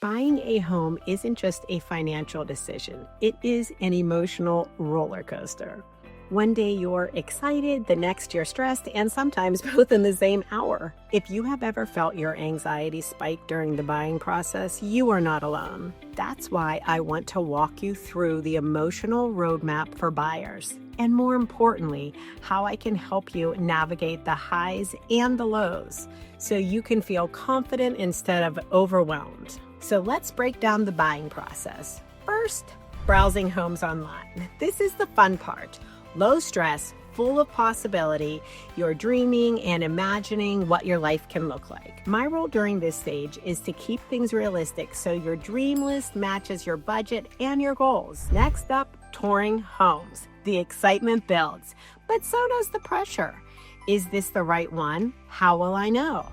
Buying a home isn't just a financial decision, it is an emotional roller coaster. One day you're excited, the next you're stressed, and sometimes both in the same hour. If you have ever felt your anxiety spike during the buying process, you are not alone. That's why I want to walk you through the emotional roadmap for buyers, and more importantly, how I can help you navigate the highs and the lows so you can feel confident instead of overwhelmed. So let's break down the buying process. First, browsing homes online. This is the fun part. Low stress, full of possibility. You're dreaming and imagining what your life can look like. My role during this stage is to keep things realistic so your dream list matches your budget and your goals. Next up, touring homes. The excitement builds, but so does the pressure. Is this the right one? How will I know?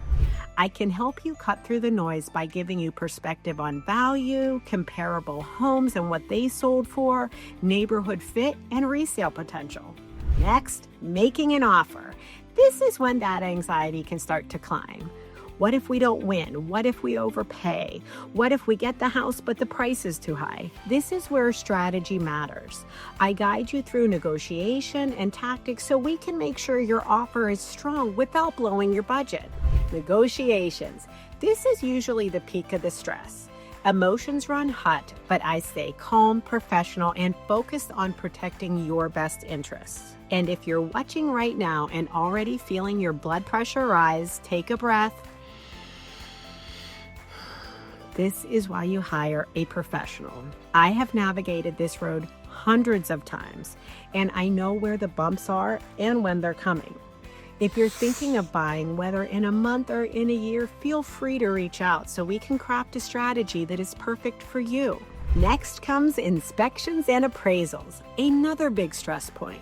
I can help you cut through the noise by giving you perspective on value, comparable homes and what they sold for, neighborhood fit, and resale potential. Next, making an offer. This is when that anxiety can start to climb. What if we don't win? What if we overpay? What if we get the house but the price is too high? This is where strategy matters. I guide you through negotiation and tactics so we can make sure your offer is strong without blowing your budget. Negotiations. This is usually the peak of the stress. Emotions run hot, but I stay calm, professional, and focused on protecting your best interests. And if you're watching right now and already feeling your blood pressure rise, take a breath. This is why you hire a professional. I have navigated this road hundreds of times, and I know where the bumps are and when they're coming. If you're thinking of buying, whether in a month or in a year, feel free to reach out so we can craft a strategy that is perfect for you. Next comes inspections and appraisals, another big stress point.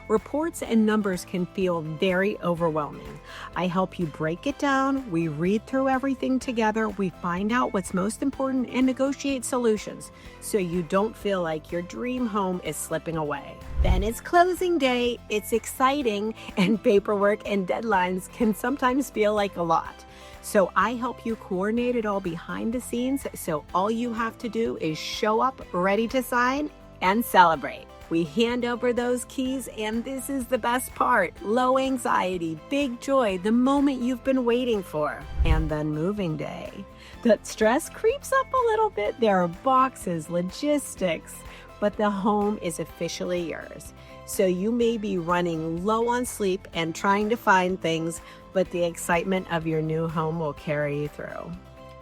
Reports and numbers can feel very overwhelming. I help you break it down, we read through everything together, we find out what's most important and negotiate solutions so you don't feel like your dream home is slipping away. Then it's closing day, it's exciting, and paperwork and deadlines can sometimes feel like a lot. So I help you coordinate it all behind the scenes so all you have to do is show up ready to sign and celebrate. We hand over those keys, and this is the best part. Low anxiety, big joy, the moment you've been waiting for. And then moving day. That stress creeps up a little bit. There are boxes, logistics, but the home is officially yours. So you may be running low on sleep and trying to find things, but the excitement of your new home will carry you through.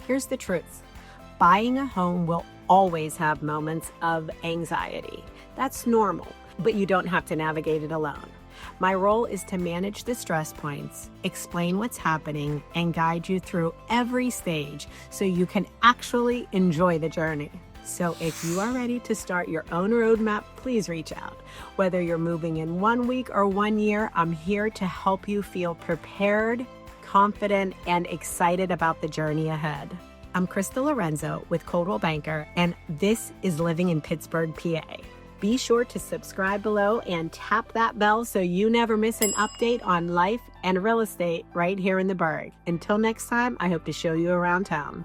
Here's the truth. Buying a home will always have moments of anxiety. That's normal, but you don't have to navigate it alone. My role is to manage the stress points, explain what's happening, and guide you through every stage so you can actually enjoy the journey. So if you are ready to start your own roadmap, please reach out. Whether you're moving in 1 week or 1 year, I'm here to help you feel prepared, confident, and excited about the journey ahead. I'm Krista Lorenzo with Coldwell Banker, and this is Living in Pittsburgh, PA. Be sure to subscribe below and tap that bell so you never miss an update on life and real estate right here in the Burgh. Until next time, I hope to show you around town.